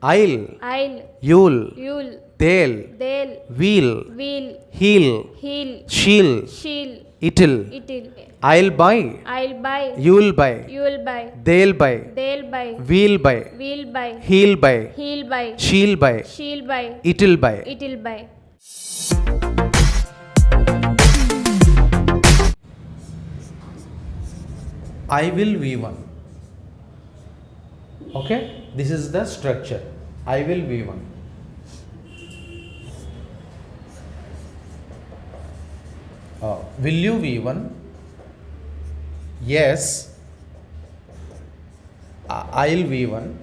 I'll, I'll, you'll, you'll, they'll, they'll, we'll, will, he'll, he'll, she'll, she'll, it'll. it'll. I'll buy, I'll buy, you'll buy, you'll buy, they'll buy, they'll buy, we'll buy, we'll buy, he'll buy, he'll buy, she'll buy, she'll buy, it'll buy. it'll buy. I will V1. Okay, this is the structure. I will V1. Will you V1? Yes. I'll V1.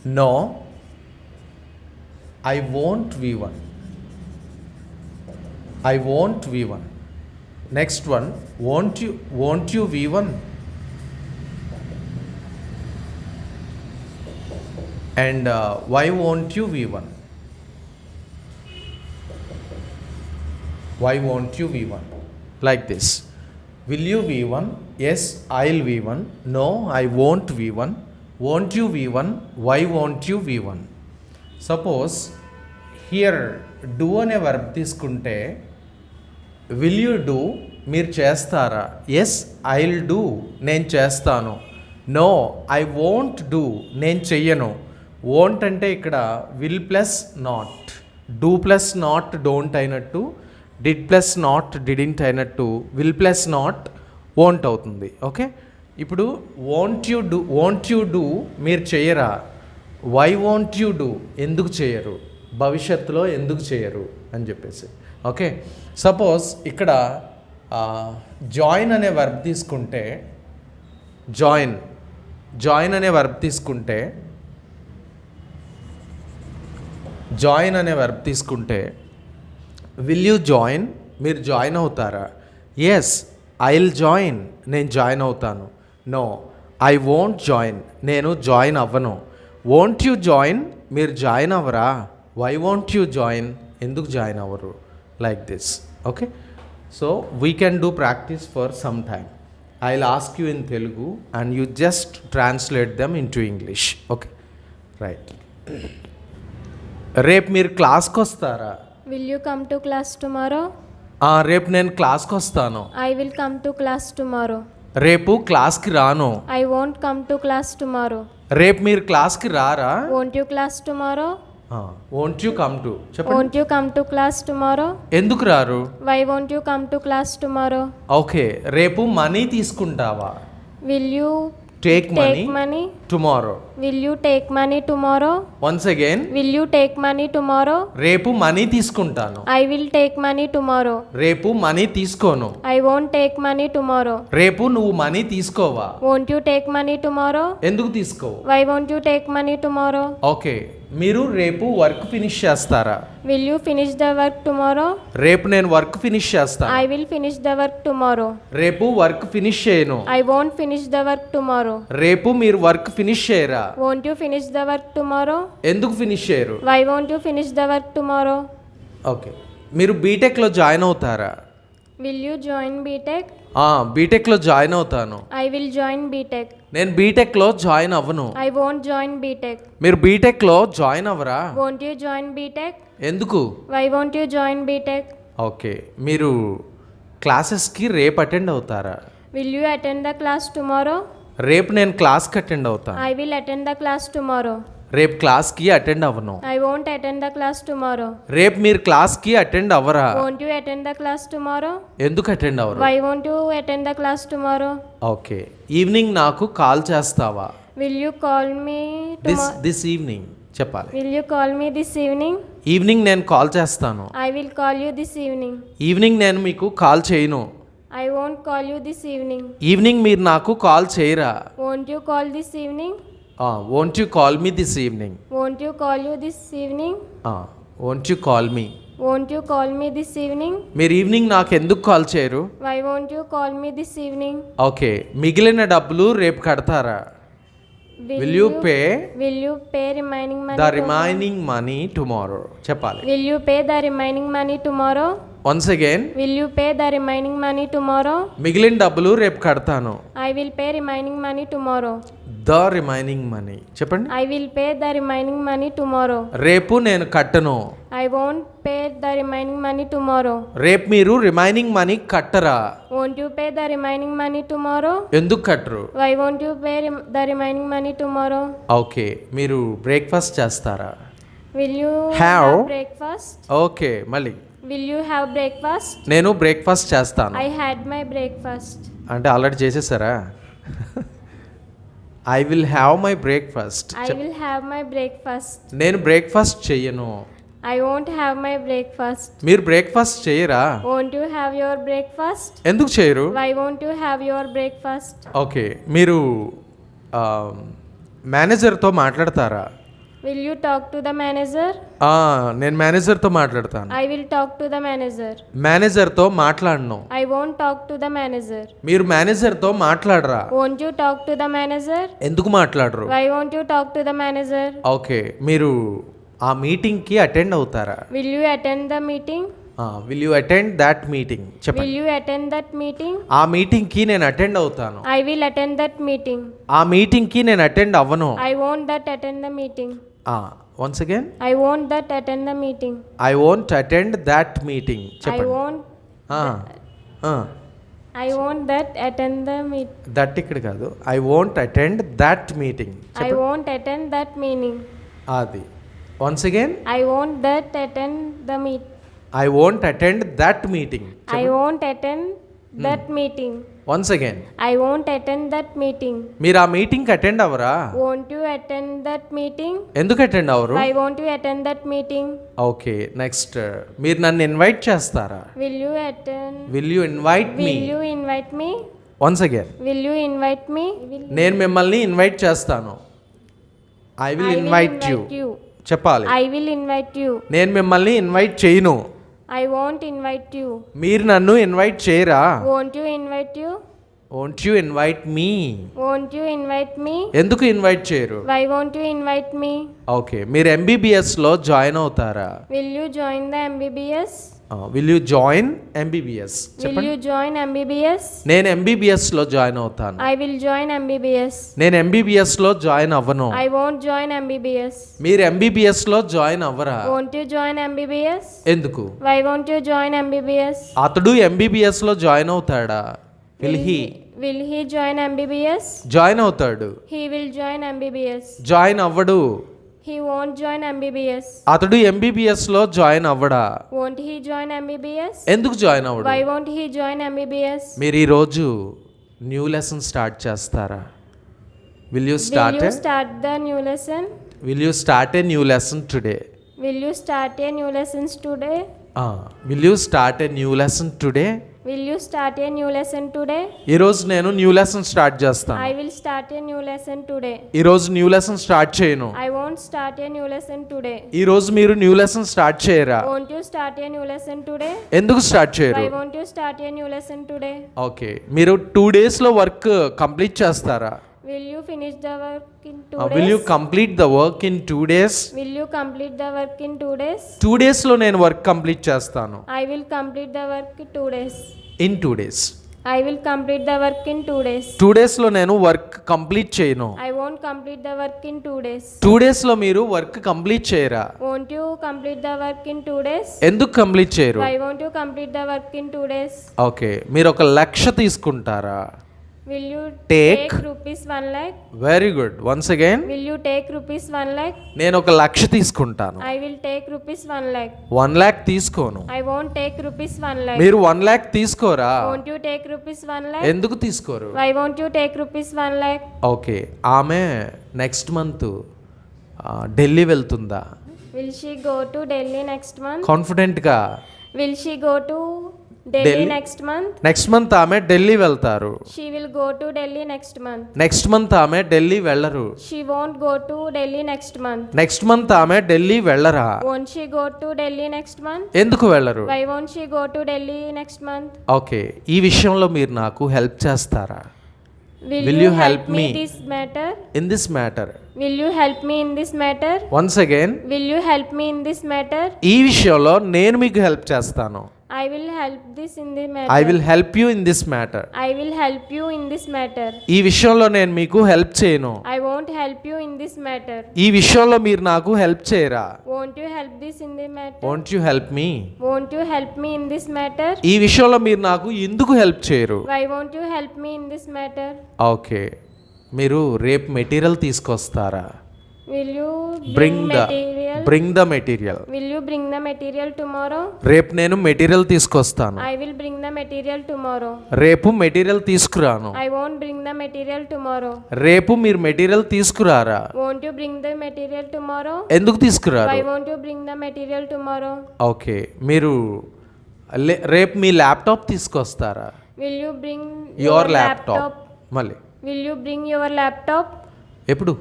No. I won't V1. I won't V1. Next one. Won't you V1? And why won't you V1? Why won't you V1? Like this. Will you V1? Yes, I'll V1. No, I won't V1. Won't you V1? Why won't you V1? Suppose here do అనే verb తీసుకుంటే will you do మీరు చేస్తారా? Yes I'll do నేను చేస్తాను. No I won't do నేను చెయ్యను. Won't అంటే ఇక్కడ will plus not, do plus not don't అయినట్టు, డిడ్ ప్లస్ నాట్ డిడింట్ అయినట్టు విల్ ప్లస్ నాట్ వోంట్ అవుతుంది. ఓకే, ఇప్పుడు వోంట్ యూ డూ మీరు చేయరా? వై వోంట్ యూ డూ ఎందుకు చేయరు? భవిష్యత్తులో ఎందుకు చేయరు అని చెప్పేసి. ఓకే, సపోజ్ ఇక్కడ జాయిన్ అనే వర్బ్ తీసుకుంటే జాయిన్ అనే వర్బ్ తీసుకుంటే విల్ యూ జాయిన్ మీరు జాయిన్ అవుతారా? ఎస్ ఐల్ జాయిన్ నేను జాయిన్ అవుతాను. నో ఐ వోంట్ జాయిన్ నేను జాయిన్ అవ్వను. వోంట్ యూ జాయిన్ మీరు జాయిన్ అవ్వరా? వై వోంట్ యూ జాయిన్ ఎందుకు జాయిన్ అవ్వరు? Like this. Okay, so we can do practice for some time. I will ask you in Telugu and you just translate them in to English. Okay, right. రేపు మీరు క్లాస్కి వస్తారా? Will you come to class tomorrow? రేపు నేను క్లాస్కి వస్తాను. I will come to class tomorrow. రేపు క్లాస్కి రాను. I won't come to class tomorrow. రేపు మీరు క్లాస్కి రారా? Won't you class tomorrow? Won't you come to చెప్పండి. Won't you come to class tomorrow? ఎందుకు రారు? Why won't you come to class tomorrow? Okay, రేపు మనీ తీసుకుంటావా? Will you take take money money? Tomorrow. Will you take money tomorrow? Once again. Will you take money tomorrow? రేపు money తీసుకుంటాను. I will take money tomorrow. రేపు money తీసుకోను. I won't take money tomorrow. రేపు నువ్వు money తీసుకోవా? Won't you take money tomorrow? ఎందుకు తీసుకోవు? Why won't you take money tomorrow? Okay, మీరు రేపు వర్క్ ఫినిష్ చేస్తారా? Will you finish the work tomorrow? రేపు నేను వర్క్ ఫినిష్ చేస్తాను. I will finish the work tomorrow. రేపు వర్క్ ఫినిష్ చేయను. I won't finish the work tomorrow. రేపు మీరు వర్క్ ఫినిష్ చేయరా? Won't you finish the work tomorrow? ఎందుకు ఫినిష్ చేయరు? Why won't you finish the work tomorrow? Okay, మీరు బీటెక్లో join అవుతారా? Will you join BTech? బీటెక్లో జాయిన్ అవుతాను. I will join BTech. నేను బీటెక్లో జాయిన్ అవ్వను. I won't join BTech. మీరు బీటెక్లో join అవ్వరా? Won't you join BTech? ఎందుకు? Why won't you join BTech? Okay, మీరు క్లాసెస్కి రేపు అటెండ్ అవుతారా? Will you attend the class tomorrow? రేపు నేను క్లాస్కి అటెండ్ అవుతాను. I will attend the class tomorrow. రేపు క్లాస్కి అటెండ్ అవ్వను. I won't attend the class tomorrow. రేపు మీరు క్లాస్కి అటెండ్ అవ్వరా? Won't you attend the class tomorrow? ఎందుకు అటెండ్ అవ్వరు? Why won't you attend the class tomorrow? Okay, evening నాకు కాల్ చేస్తావా? Will you call me tomorrow? This evening చెప్పాలి. Will you call me this evening? Evening నేను call చేస్తాను. I will call you this evening. Evening నేను మీకు call చేయను. I won't call you this evening. Evening మీరు నాకు call చేయరా? Won't you call this evening? Won't you call me this evening? Won't you call you this evening? Won't you call me. Won't you call me this evening? మీరు evening నాకు ఎందుకు call చేయరు? Why won't you call me this evening? Okay, మిగిలిన డబ్బులు రేపు కడతారా? Will you pay remaining money? The remaining money tomorrow. చెప్పాలి. Will you pay the remaining money tomorrow? Once again. Will you pay the remaining money tomorrow? మిగిలిన డబ్బులు రేపు కడతాను. I will pay remaining money tomorrow. The remaining money. చెప్పండి. I will pay the remaining money tomorrow. రేపు నేను కట్టను. I won't pay the remaining money tomorrow. రేపు మీరు రిమైనింగ్ మనీ కట్టరా? Won't you pay the remaining money tomorrow? ఎందుకు కట్టరు? Why won't you pay the remaining money tomorrow? Okay, మీరు breakfast చేస్తారా? Will you Have. have breakfast? Okay, మళ్ళీ Will you have breakfast? నేను breakfast చేస్తాను. I had my breakfast. అంటే already చేసేసారా? I will have my breakfast. I will have my breakfast. నేను breakfast చెయ్యను. I won't have my breakfast. మీరు breakfast చేయరా? Won't you have your breakfast? ఎందుకు చేయరు? Why won't you have your breakfast? Okay, మీరు మేనేజర్తో మాట్లాడతారా? Will you talk to the manager? నేను మేనేజర్తో మాట్లాడతాను. I will talk to the manager. మేనేజర్తో మాట్లాడను. I won't talk to the manager. మీరు మేనేజర్తో మాట్లాడరా? Won't you talk to the manager? ఎందుకు మాట్లాడరు? Why won't you talk to the manager? Okay, మీరు ఆ మీటింగ్కి అటెండ్ అవుతారా? Will you attend the meeting? Will you attend that meeting? Will చెప్పండి. you attend that meeting? ఆ మీటింగ్కి నేను అటెండ్ అవుతాను. I will attend that meeting. ఆ మీటింగ్కి నేను అటెండ్ అవ్వను. I won't that attend the meeting. Once again, I won't that attend the meeting. I won't attend that meeting. I చెప్పండి. won't. I won't that attend the meeting. That ఇక్కడ కాదు, I won't attend that meeting. I won't attend that meeting. అది. Once again, I won't that attend the meet. I won't attend that meeting. I won't attend that meeting. Once again, I won't attend that meeting. మీరు ఆ మీటింగ్కి attend అవ్వరా? Won't you attend that meeting? ఎందుకు attend అవ్వరు? Why won't you attend that meeting? Okay, next, మీరు నన్ను invite చేస్తారా? Will you attend? Will you invite me? Will you invite me? Once again, Will you invite me? నేను మిమ్మల్ని invite చేస్తాను. I I will will invite invite you. you. చెప్పాలి. I will invite you. నేను మిమ్మల్ని invite చేయను. I won't invite you. మీరు నన్ను invite చేయరా? Won't you invite you? Won't you invite me? Won't you invite me? ఎందుకు invite చేయరు? Why won't you invite me? Okay, మీరు ఎంబీబీఎస్లో జాయిన్ అవుతారా? Will you join the MBBS? Will you join MBBS? Will చెప్పండి. you join MBBS? నేను ఎంబీబీఎస్లో join అవుతాను. I will join MBBS. నేను ఎంబీబీఎస్లో join అవ్వను. I won't join MBBS. మీరు ఎంబీబీఎస్లో join అవ్వరా? Won't you join MBBS? ఎందుకు? Why won't you join MBBS? అతడు ఎంబీబీఎస్లో join అవుతాడా? Will he join MBBS? Join అవుతాడు. He will join MBBS. Join అవ్వడు. He won't join MBBS. అతడు ఎంబీబీఎస్లో జాయిన్ అవ్వడా? Won't he join MBBS? ఎందుకు జాయిన్ అవ్వడు? Why won't he join MBBS? మీరు ఈరోజు న్యూ లెసన్ స్టార్ట్ చేస్తారా? Will you Will start you start the new lesson? Will you start a new lesson today? Will you start a new lessons today? Will you start a new lesson today? Will you start a new lesson today? ఈరోజు నేను new lesson start చేస్తాను. I will start a new lesson today. ఈరోజు new lesson start చేయను. I won't start a new lesson today. ఈరోజు మీరు new lesson start చేయరా? Won't you start a new lesson today? ఎందుకు start చేయరు? Why won't you start a new lesson today? Okay, మీరు 2 డేస్లో work complete చేస్తారా? Will you finish the work in 2 will you days? Complete the work in 2 days? Will you complete the work in 2 days? 2 డేస్లో నేను work complete చేస్తాను. I will complete the work in 2 days. In 2 days. I will complete the work in 2 days. 2 డేస్లో నేను work complete చేయను. I won't complete the work in 2 days. 2 డేస్లో మీరు work complete చేయరా? Won't you complete the work in 2 days? ఎందుకు complete చేయరు? Why won't you complete the work in 2 days? Okay, మీరు ఒక లక్ష తీసుకుంటారా? Will you Take. take rupees 1 lakh? Very good. Once again, Will you take rupees 1 lakh? నేను ఒక లక్ష తీసుకుంటాను. I will take rupees 1 lakh. 1 lakh తీసుకోను. I won't take rupees 1 lakh. మీరు 1 lakh తీసుకోరా? Won't you take rupees 1 lakh? ఎందుకు తీసుకోరు? Why won't you take rupees 1 lakh? Okay, ఆమె next month Delhi వెళ్తుందా? Will she go to Delhi next month? కాన్ఫిడెంట్గా Will she go to Delhi Delhi? next month? Next month ఆమె ఢిల్లీ వెళ్తారు. She will go to Delhi next month. Next month ఆమె ఢిల్లీ వెళ్ళరు. She won't go to Delhi next month. Next month ఆమె ఢిల్లీ వెళ్ళరా? Won't she go to Delhi next month? ఎందుకు వెళ్ళరు? Why won't she go to Delhi next month? Okay, ఈ విషయంలో మీరు నాకు హెల్ప్ చేస్తారా? Will you help me this matter? In this matter. Will you help me in this matter? Once again, Will you help me in this matter? ఈ విషయంలో నేను మీకు help చేస్తాను. I will help this in the matter. I will help you in this matter. I will help you in this matter. ఈ విషయంలో నేను మీకు help చేయను. I won't help you in this matter. ఈ విషయంలో మీరు నాకు హెల్ప్ చేయరా. Won't you help this in the matter? Won't you help me. Won't you help me in this matter? ఈ విషయంలో మీరు నాకు ఎందుకు హెల్ప్ చేయరు. Why won't you help me in this matter? Okay, మీరు రేపు మెటీరియల్ తీసుకొస్తారా. Will you bring the material. Will you bring the material tomorrow? రేపు నేను మెటీరియల్ తీసుకొస్తాను. I will bring the material tomorrow. రేపు మెటీరియల్ తీసుకురాను. I won't bring the material tomorrow. రేపు మీరు మెటీరియల్ తీసుకురారా. Won't you bring the material tomorrow? ఎందుకు తీసుకురారు. Why won't you bring the material tomorrow? Okay, మీరు రేపు మీ ల్యాప్టాప్ తీసుకొస్తారా. Will you bring your laptop. మళ్ళీ Will you bring your laptop ఎప్పుడు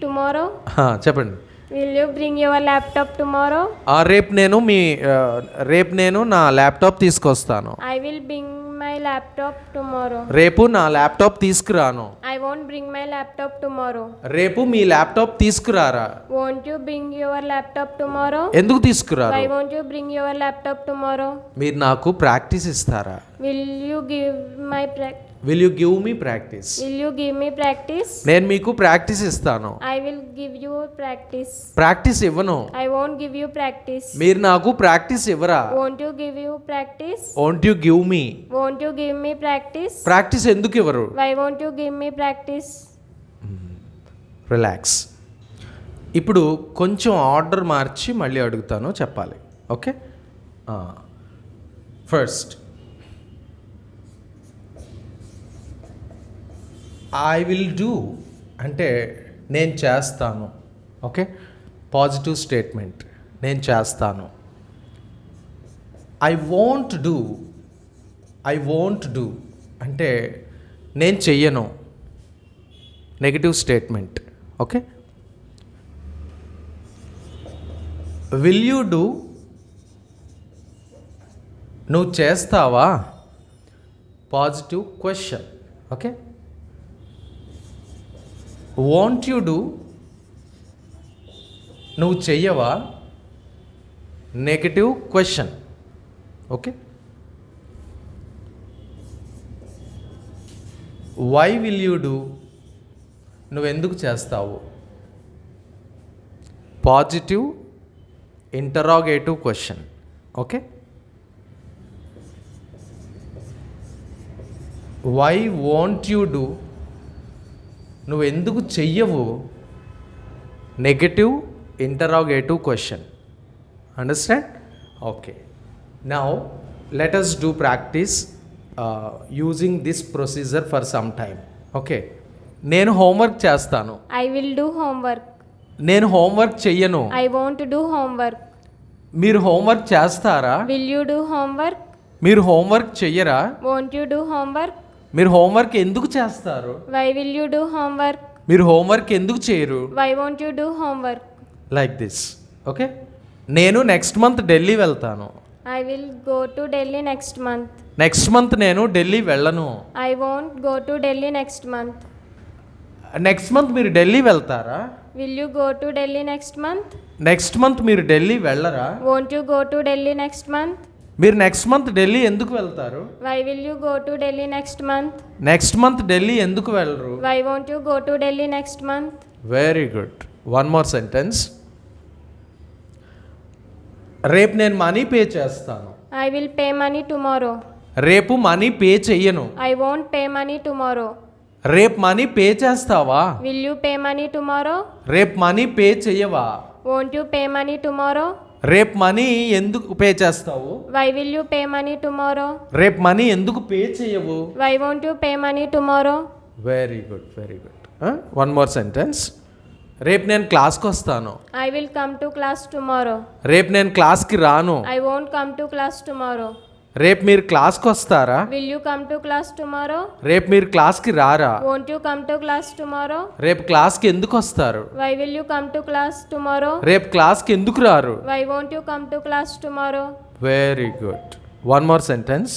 tomorrow? చెప్పండి. Will you bring your laptop tomorrow? రేపు నేను నా ల్యాప్టాప్ తీసుకొస్తాను. I will bring my laptop tomorrow. రేపు నా ల్యాప్టాప్ తీసుకురాను. I won't bring my laptop tomorrow. రేపు మీ ల్యాప్టాప్ తీసుకురారా. Won't you bring your laptop tomorrow? ఎందుకు తీసుకురారు. Why won't you bring your laptop tomorrow? మీరు నాకు ప్రాక్టీస్ ఇస్తారా. Will you give my practice? Will you give me practice. Will you give me practice? నేను మీకు ప్రాక్టీస్ ఇస్తాను. I will give you practice. Practice ఇవ్వను. I won't give you practice. మీరు నాకు practice ఇవ్వరా. Won't you give you practice? Won't you give me. Won't you give me practice? Practice ఎందుకు ఇవ్వరు. Why won't you give me practice? Relax. ఇప్పుడు కొంచెం order మార్చి మళ్ళీ అడుగుతాను, చెప్పాలి. Okay, first I will do అంటే నేను చేస్తాను. ఓకే, పాజిటివ్ స్టేట్మెంట్, నేను చేస్తాను. ఐ వోంట్ డూ అంటే నేను చెయ్యను, negative statement. Okay, will you do నువ్వు చేస్తావా, positive question. Okay, won't you do నువ్వు చెయ్యవా, negative question. Okay, why will you do నువ్వెందుకు చేస్తావు, positive interrogative question. Okay, why won't you do నువ్వెందుకు చెయ్యవు, negative interrogative question. Understand. Okay, now let us do practice using this procedure for some time. Okay, నేను homework చేస్తాను. I will do homework. నేను homework చెయ్యను. I won't do homework. మీరు homework చేస్తారా. Will you do homework? మీరు homework చెయ్యరా. Won't you do homework? మీరు homework ఎందుకు చేస్తారు. Why will you do homework? మీరు హోంవర్క్ ఎందుకు చేయరు. Why won't you do homework? Like this. Okay, నేను నెక్స్ట్ మంత్ ఢిల్లీ వెళ్తాను. I will go to Delhi next month. Next month నేను ఢిల్లీ వెళ్ళను. I won't go to Delhi next month. Next month మీరు ఢిల్లీ వెళ్తారా. Will you go to Delhi next month? Next month మీరు ఢిల్లీ వెళ్ళరా. Won't you go to Delhi next month? మీరు next month Delhi ఎందుకు వెళ్తారు. Why will you go to Delhi next month? Next month Delhi ఎందుకు వెళ్ళరు. Why won't you go to Delhi next month? Very good. One more sentence. రేపు నేను money pay చేస్తాను. I will pay money tomorrow. రేపు money pay చెయ్యను. I won't pay money tomorrow. రేపు money pay చేస్తావా. Will you pay money tomorrow? రేపు money pay చెయ్యవా. Won't you pay money tomorrow? రేపు మనీ ఎందుకు పే చేస్తావు. Why will you pay money tomorrow? రేపు మనీ ఎందుకు పే చేయవు. Why won't you pay money tomorrow? Very good, very good. One more sentence. రేపు నేను క్లాస్కి వస్తాను. I will come to class tomorrow. రేపు నేను క్లాస్కి రాను. I won't come to class tomorrow. రేపు మీరు క్లాస్కి వస్తారా. Will you come to class tomorrow? రేపు మీరు క్లాస్కి రారా. Won't you come to class tomorrow? రేపు క్లాస్కి ఎందుకు వస్తారు. Why will you come to class tomorrow? రేపు క్లాస్కి ఎందుకు రారు. Why won't you come to class tomorrow? Very good. One more sentence.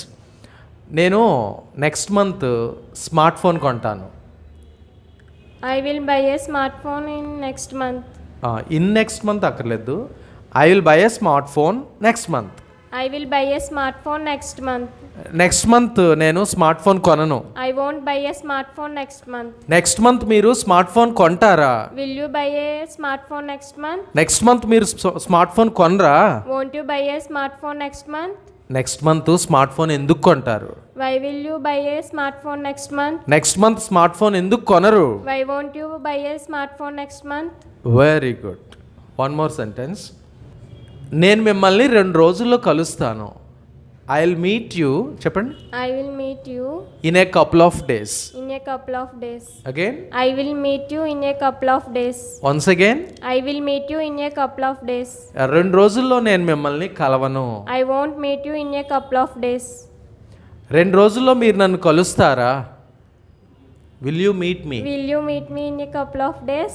నేను నెక్స్ట్ మంత్ స్మార్ట్ ఫోన్ కొంటాను. I will buy a smartphone in next month. In next month అక్కర్లేదు. I will buy a smartphone next month. I will buy a smartphone next month. Next month నేను smartphone కొనను. I won't buy a smartphone next month. Next month మీరు smartphone కొంటారా? Will you buy a smartphone next month? Next month మీరు smartphone కొనరా? Won't you buy a smartphone next month? Next month smartphone ఎందుకు కొంటారు? Why will you buy a smartphone next month? Next month smartphone ఎందుకు కొనరు? Why won't you buy a smartphone next month? Very good. One more sentence. నేను మిమ్మల్ని 2 రోజుల్లో కలుస్తాను. I will meet you, చెప్పండి. I will meet you in a couple of days. in a couple of days. Again. I will meet you in a couple of days. Once again. I will meet you in a couple of days. 2 రోజుల్లో నేను మిమ్మల్ని కలవను. I won't meet you in a couple of days. 2 రోజుల్లో మీరు నన్ను కలుస్తారా? Will you meet me? Will you meet me in a couple of days?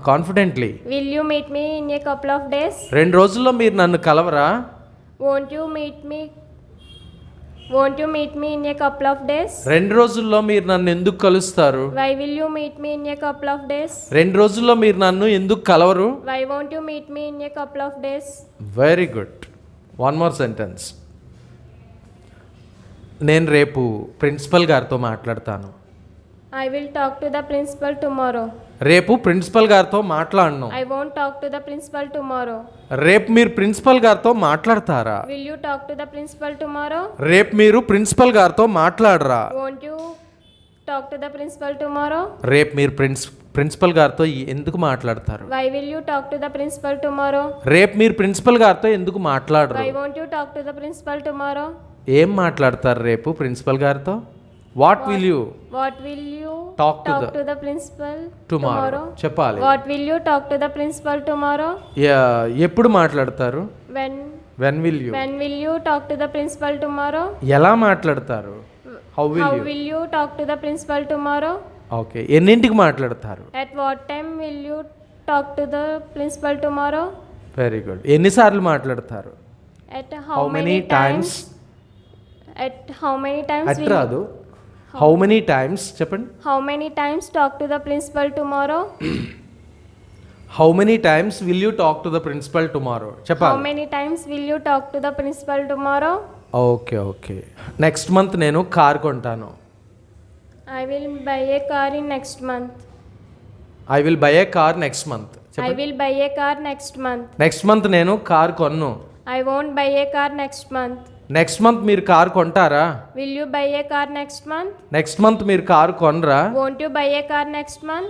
Confidently. Will you meet me in a couple of days? 2 రోజుల్లో మీరు నన్ను కలవరా? Won't you meet me? Won't you meet me in a couple of days? 2 రోజుల్లో మీరు నన్ను ఎందుకు కలుస్తారు? Why will you meet me in a couple of days? 2 రోజుల్లో మీరు నన్ను ఎందుకు కలవరు? Why won't you meet me in a couple of days? Very good. One more sentence. నేను రేపు ప్రిన్సిపల్ గారితో మాట్లాడతాను. I will talk to the principal tomorrow. రేపు ప్రిన్సిపల్ గారితో మాట్లాడను. I won't talk to the principal tomorrow. రేపు మీరు principal గారితో మాట్లాడతారా? Will you talk to the principal tomorrow? రేపు మీరు ప్రిన్సిపల్ గారితో మాట్లాడరా? Won't you talk to the principal tomorrow? రేపు మీరు ప్రిన్సిపల్ గారితో ఎందుకు మాట్లాడతారు? Why will you talk to the principal tomorrow? రేపు మీరు ప్రిన్సిపల్ గారితో ఎందుకు మాట్లాడరు? Why won't you talk to the principal tomorrow? ఏం మాట్లాడతారు రేపు ప్రిన్సిపల్ గారితో? What will you What will you Talk to to the principal tomorrow చెప్పాలి. What will you talk to the principal tomorrow? ఎప్పుడు మాట్లాడతారు? When when will you? When will you talk to the principal tomorrow? ఎలా మాట్లాడతారు? How How will you? will you talk to the principal tomorrow? Okay. ఎన్నింటికి మాట్లాడతారు? At what time will you talk to the principal tomorrow? Very good. ఎన్నిసార్లు మాట్లాడతారు? At how many times? At how many times at will రాదు. How many times చెప్పండి. How many times talk to the principal tomorrow? How many times will you talk to the principal tomorrow How చెప్పాలి. many times will you talk to the principal tomorrow? Okay okay. Next month నేను car కొంటాను. I will buy a car in next month. I will buy a car next month. I will buy a car next month. Next month నేను car కొన్ను. I won't buy a car next month. Next month మీరు car కొంటారా? Will you buy a car next month? Next month మీరు car కొనరా? Won't you buy a car next month?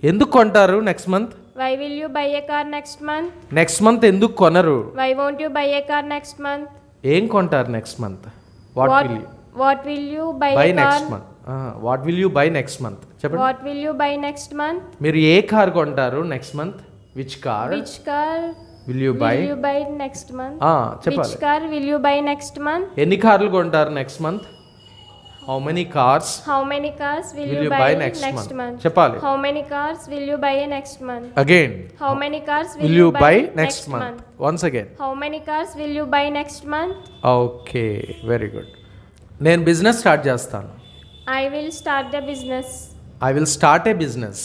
ఎందుకు కొంటారు next month? Why will you buy a car next month? Next month ఎందుకు కొనరు? Why won't you buy a car next month? ఏం కొంటారు next month? What will you What will you buy by a next car? Month? What will you by next month చెప్పండి. What will you buy next month? మీరు ఏ car కొంటారు next month? Which car Which car will you by? will you buy next month? చెప్పాలి. Which car will you buy next month? ఎన్ని కార్లు కొంటారు next month? How many cars How many cars will will you you buy by next next month month? చెప్పాలి. How many cars will you buy next month? Again How many cars will you by next month? Once again. How many cars will you buy next month? Okay very good. నేను business start చేస్తాను. I will start the business. I will start A business.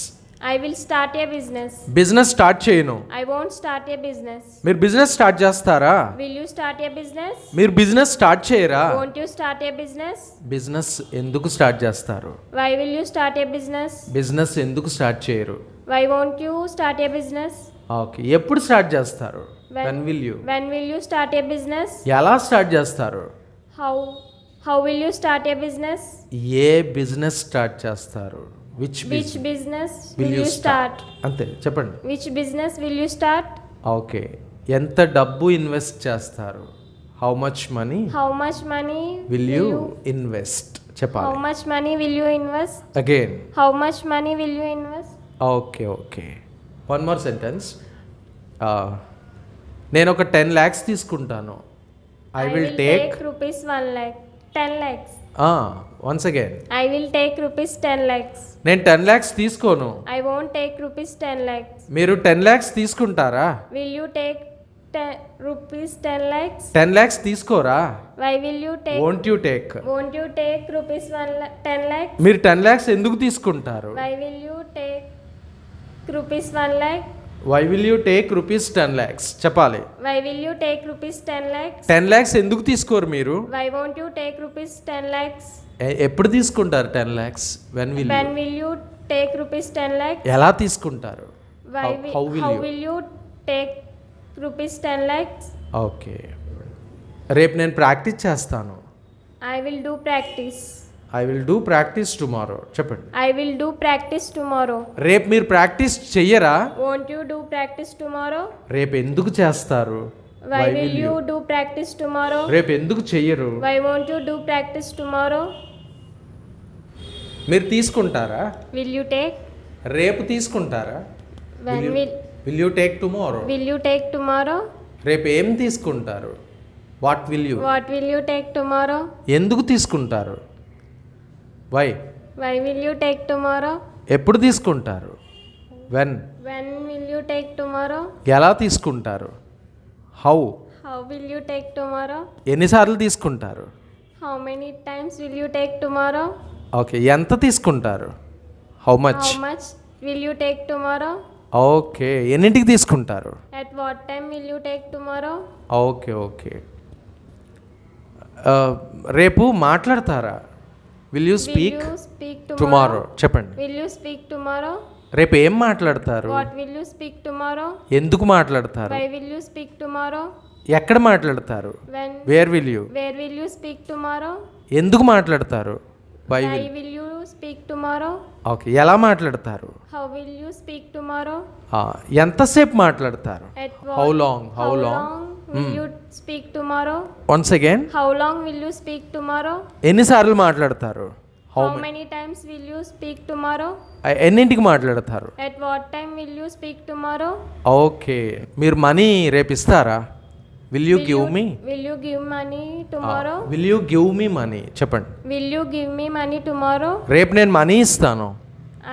I will start a business. Business start చేయను. I won't start a business. మీరు business start చేస్తారా? Will you start a business? మీరు business start చేయరా? Won't you start a business? Business ఎందుకు start చేస్తారు? Why will you start a business? Business ఎందుకు start చేయరు? Why won't you start a business? Okay. ఎప్పుడు start చేస్తారు? When will you? When will you start a business? ఎలా start చేస్తారు? How will you start a business? ఏ business start చేస్తారు? Which Which business will will you you start? అంతే చెప్పండి. Which business will you start? Okay. ఎంత డబ్బు invest చేస్తారు? How much money How much money will you invest How చెప్పాలి. much money will you invest? Again. How much money will you invest? Okay okay. One more sentence. నేను ఒక 10 lakhs తీసుకుంటాను. I will take rupees 1 lakh. 10 lakhs. Once again. I will take rupees 10 lakhs. నేను 10 lakhs తీసుకోను. I won't take rupees 10 lakhs. మీరు 10 lakhs తీసుకుంటారా? Will you take rupees 10 lakhs? 10 lakhs తీసుకోరా? Why will you take? Won't you take? Won't you take rupees 10 lakhs? మీరు 10 lakhs ఎందుకు తీసుకుంటారు? Why will you take rupees 1 lakh? Why will you take rupees 10 lakhs చెప్పాలి. Why will you take rupees 10 lakhs? 10 lakhs ఎందుకు తీసుకోరు మీరు? Why won't you take rupees 10 lakhs? ఎప్పుడు తీసుకుంటారు 10 lakhs? When will you take rupees 10 lakhs? ఎలా తీసుకుంటారు? How will you take rupees 10 lakhs? Okay, రేపు నేను ప్రాక్టీస్ చేస్తాను. I will do practice. I will do practice tomorrow చెప్పండి. I will do practice tomorrow. రేపు మీరు ప్రాక్టీస్ చెయ్యరా? Won't you do practice tomorrow? రేపు ఎందుకు చేస్తారు? Why will you do practice tomorrow? రేపు ఎందుకు చెయ్యరు? Why won't you do practice tomorrow? మీరు తీసుకుంటారా? Will you take? రేపు తీసుకుంటారా? When will you take tomorrow? will you take tomorrow? రేపు ఏం తీసుకుంటారు? What will you? What will you take tomorrow? ఎందుకు తీసుకుంటారు? Why? Why will you take tomorrow? ఎప్పుడు తీసుకుంటారు? When? When will you take tomorrow? ఎలా తీసుకుంటారు? How? How will you take tomorrow? ఎన్నిసార్లు తీసుకుంటారు? How many times will you take tomorrow? Okay, ఎంత తీసుకుంటారు? How much? How much will you take tomorrow? Okay, ఎన్నింటికి తీసుకుంటారు? At what time will you take tomorrow? Okay okay. రేపు మాట్లాడతారా? Will you Will speak you speak tomorrow? Tomorrow చెప్పండి. Will you speak tomorrow? రేపు ఏం మాట్లాడతారు? What will you speak tomorrow? ఎందుకు మాట్లాడతారు? Why will you speak tomorrow? ఎక్కడ మాట్లాడతారు? When? Where will you? Where will you speak tomorrow? ఎందుకు మాట్లాడతారు? Why Why will? will you speak tomorrow? Okay, ఎలా మాట్లాడతారు? How will you speak tomorrow? ఎంతసేపు మాట్లాడతారు? At what? How long? How long? will you speak tomorrow? Once again. How long will you speak tomorrow? ఎన్నిసార్లు మాట్లాడతారు? How many times will you speak tomorrow? ఎన్నింటికి మాట్లాడతారు? At what time will you speak tomorrow? Okay, మీరు money రేపు ఇస్తారా? Will you give me? Will you give money tomorrow? Will you give me money చెప్పండి. Will you give me money tomorrow? రేపు నేను money ఇస్తాను.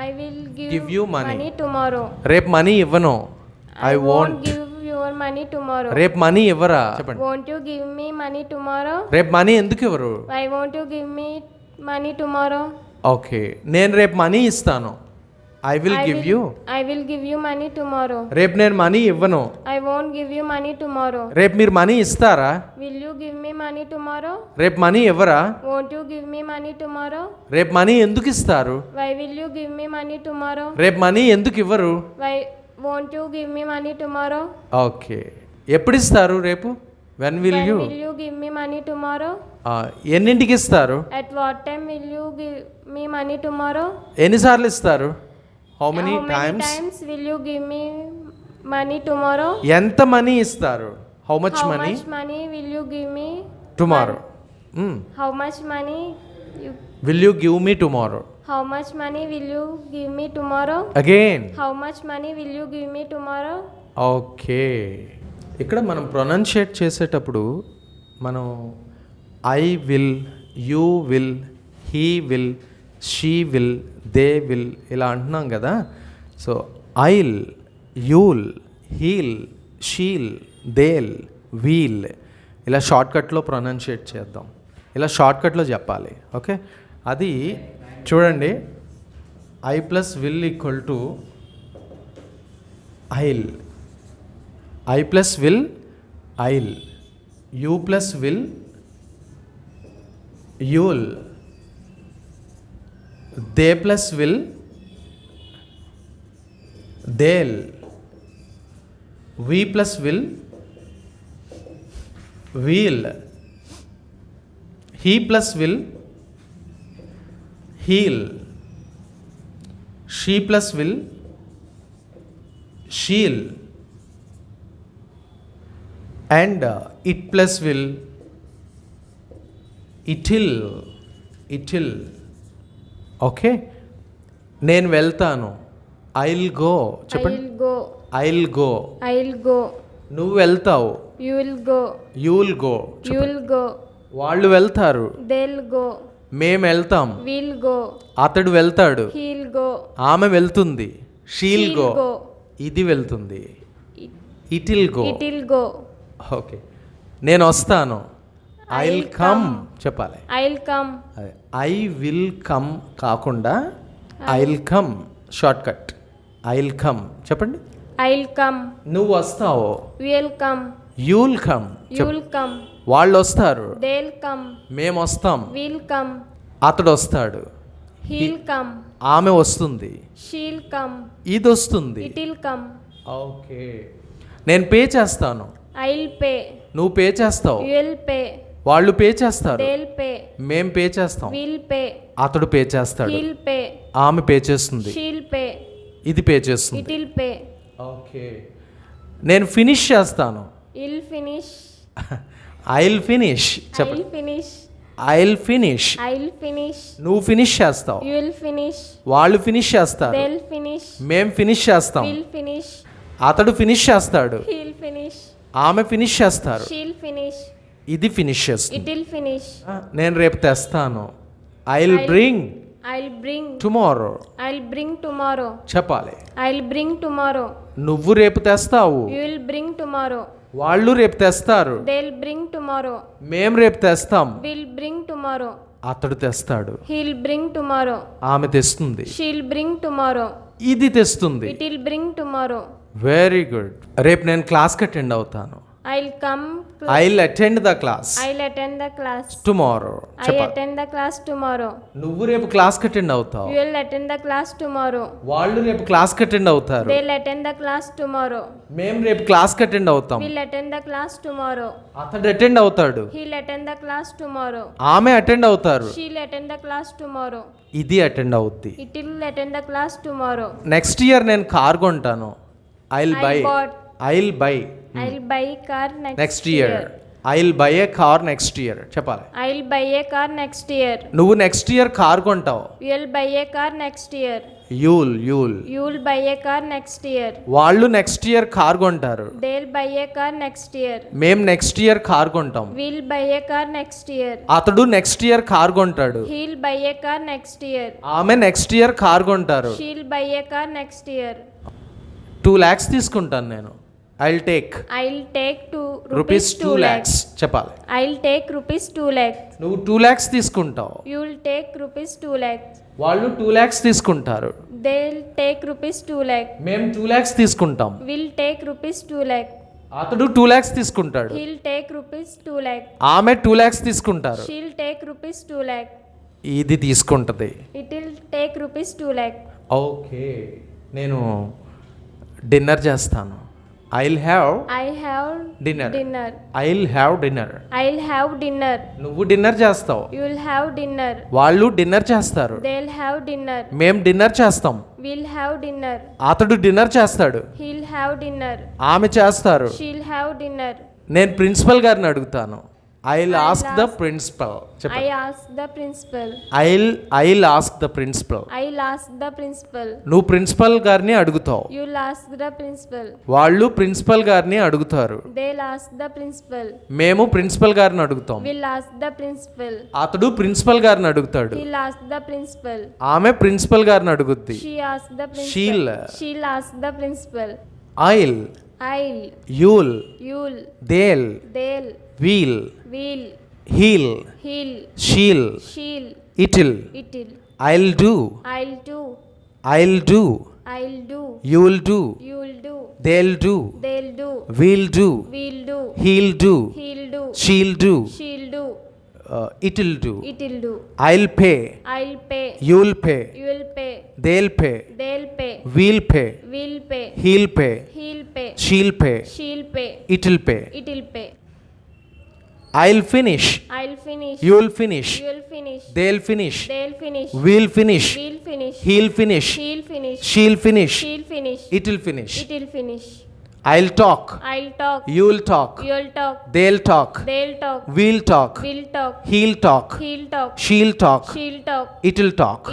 I will Give you money. money tomorrow. రేపు money ఇవ్వను. I I won't want. give your money tomorrow. రేపు money ఇవ్వరా చెప్పండి. Won't you give me money tomorrow? రేపు మనీ ఎందుకు ఇవ్వరు? Why won't you give me money tomorrow? Okay, నేను రేపు మనీ ఇస్తాను. I will give you. I will give you money tomorrow. రేపు నేను మనీ ఇవ్వను. I won't give you money tomorrow. రేపు మీరు మనీ ఇస్తారా? Will you give me money tomorrow? రేపు మనీ ఇవ్వరా? Won't you give me money tomorrow? రేపు money ఎందుకు ఇస్తారు? Why will you give me money tomorrow? రేపు మనీ ఎందుకు ఇవ్వరు? Why won't you give me money tomorrow? Okay, ఎప్పుడు ఇస్తారు రేపు? When will When you? will you give me money tomorrow? ఎన్నింటికి ఇస్తారు? At what time will you give me money tomorrow? ఎన్నిసార్లు ఇస్తారు? How many How many times? times will you give me money tomorrow? ఎంత money ఇస్తారు? How much How money much money will you give me? Tomorrow? How much money you will you give me tomorrow? How much money will you give me tomorrow? Again. How much money will you give me tomorrow? Okay, ఇక్కడ మనం ప్రొనౌన్షియేట్ చేసేటప్పుడు మనం I will, you will, he will, she will, they will ఇలా అంటున్నాం కదా. So I'll, you'll, he'll, she'll, they'll, we'll ఇలా షార్ట్కట్లో ప్రొనౌన్షియేట్ చేద్దాం. ఇలా షార్ట్కట్లో చెప్పాలి. ఓకే, అది చూడండి. I plus will equal to I'll. I plus will I'll. You plus will you'll. They plus will they'll. We plus will we'll. He plus will he'll. She plus will she'll. And it plus will it'll. It'll. Okay, నేను వెళ్తాను. I'll go చెప్పండి. I'll go. I'll go. I'll go. నువ్వు వెళ్తావు. You will go. You'll go. You will go. వాళ్ళు వెళ్తారు. They'll go. మేము వెళ్తాం. We'll go. అతడు వెళ్తాడు. He'll go. ఆమె వెళ్తుంది. She'll She'll go. go. ఇది వెళ్తుంది. ఇటిల్ గో. It'll go. ఓకే, నేను వస్తాను. ఐల్ కమ్ చెప్పాలి. I'll come. అదే ఐ విల్ కమ్ కాకుండా I'll come short cut. I'll come చెప్పండి. I'll come. నువ్వు వస్తావు. We'll come. You'll come. You'll come. వాళ్ళు వస్తారు. They'll come. మేము వస్తాం. We'll come. అతడు వస్తాడు. He'll come. ఆమె వస్తుంది. She'll come. ఇది వస్తుంది. It'll come. ఓకే. నేను పే చేస్తాను. I'll pay. నువ్వు పే చేస్తావు. You'll pay. వాళ్ళు పే చేస్తారు. They'll pay. మేం పే చేస్తాం. We'll pay. అతడు పే చేస్తాడు. He'll pay. ఆమె పే చేస్తుంది. She'll pay. ఇది పే చేస్తుంది. It'll pay. ఓకే. నేను ఫినిష్ చేస్తాను. You'll finish. I'll finish. I'll finish. I'll finish. I'll finish. నువ్వు ఫినిష్ చేస్తావు. You'll finish. వాళ్ళు ఫినిష్ చేస్తారు. They'll finish. మేం ఫినిష్ చేస్తాం. We'll finish. అతడు ఫినిష్ చేస్తాడు. He'll finish. ఆమె ఫినిష్ చేస్తారు. She'll finish. ఇది ఫినిష్ చేస్తుంది. It'll finish. నేను రేపు తెస్తాను. I'll bring I'll bring. Tomorrow. I'll bring tomorrow. చెప్పాలి. I'll bring tomorrow. నువ్వు రేపు తెస్తావు. You'll bring tomorrow. వాళ్ళు రేపు తెస్తారు. They'll bring tomorrow. మేం రేపు తెస్తాం. We'll bring tomorrow. అతడు తెస్తాడు. He'll bring tomorrow. ఆమె తెస్తుంది. She'll bring tomorrow. ఇది తెస్తుంది. It'll bring tomorrow. Very good. రేపు నేను క్లాస్కి అటెండ్ అవుతాను. I'll come. I'll attend the class I'll attend the class. Tomorrow. I attend the class tomorrow. నువ్వు రేపు క్లాస్కి అటెండ్ అవుతావు. You'll attend the class tomorrow. వాళ్ళు రేపు క్లాస్కి అటెండ్ అవుతారు. They'll attend the class tomorrow. మేము రేపు క్లాస్కి అటెండ్ అవుతాం. We'll attend the class tomorrow. అతడు అటెండ్ అవుతాడు. He'll attend the class tomorrow. ఆమె అటెండ్ అవుతారు. She'll attend the class tomorrow. ఇది అటెండ్ అవుద్ది. It'll attend the class tomorrow. Next year నేను కార్ కొంటాను. I'll buy. I'll buy. I'll buy a car next year. I'll buy a car next year. చెప్పాలి. I'll buy a car next year. నువ్వు next year car కొంటావు. You'll buy a car next year. You'll. You'll buy a car next year. వాళ్ళు next year car కొంటారు. They'll buy a car next year. మేం next year car కొంటాం. We'll buy a car next year. అతడు next year car కొంటాడు. He'll buy a car next year. ఆమె next year car కొంటారు. She'll buy a car next year. 2 lakhs తీసుకుంటాను నేను. I'll take rupees 2 lakhs. చెప్పాలి. I'll take rupees 2 lakhs. నువ్వు 2 lakhs తీసుకుంటావు. You'll take rupees 2 lakhs. వాళ్ళు 2 lakhs తీసుకుంటారు. They'll take rupees 2 lakhs. మేము 2 lakhs తీసుకుంటాం. We'll take rupees 2 lakhs. అతడు 2 lakhs తీసుకుంటాడు. He'll take rupees 2 lakhs. ఆమె 2 lakhs తీసుకుంటారు. She'll take rupees 2 lakhs. ఇది తీసుకుంటది. It'll take rupees 2 lakhs. Okay. నేను డిన్నర్ చేస్తాను. I have dinner. I'll have dinner. I'll have dinner. నువ్వు డిన్నర్ చేస్తావు. You'll have dinner. వాళ్ళు డిన్నర్ చేస్తారు. They'll have dinner. మేం డిన్నర్ చేస్తాం. We'll have dinner. అతడు డిన్నర్ చేస్తాడు. He'll have dinner. ఆమె చేస్తారు. She'll have dinner. నేను ప్రిన్సిపల్ గారిని అడుగుతాను. I'll ask the principal. I ask the principal. I'll ask the principal. I'll ask the principal. నువ్వు ప్రిన్సిపల్ గారిని అడుగుతావు. You'll ask the principal. వాళ్ళు ప్రిన్సిపల్ గారిని అడుగుతారు. They'll ask the principal. మేము ప్రిన్సిపల్ గారిని అడుగుతాం. We'll ask the principal. అతడు ప్రిన్సిపల్ గారిని అడుగుతాడు. He'll ask the principal. ఆమె ప్రిన్సిపల్ గారిని అడుగుద్ది. She asks the principal. She'll ask the principal. I'll. You'll. They'll. We'll. He'll. She'll. It'll. I'll do. You'll do. They'll do. We'll do. He'll do. She'll do. It'll do. I'll pay. You'll pay. They'll pay. We'll pay. He'll pay. She'll pay. It'll pay. I'll finish. You'll finish. They'll finish. We'll finish. He'll finish. She'll finish. It'll finish. I'll talk. You'll talk. They'll talk. We'll talk. He'll talk. She'll talk. It'll talk.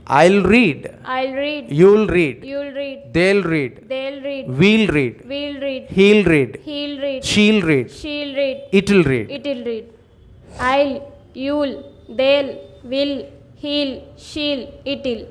I'll read. You'll read. They'll read. We'll read. He'll read. She'll read. It'll read. I'll, you'll, they'll, will, he'll, she'll, it'll.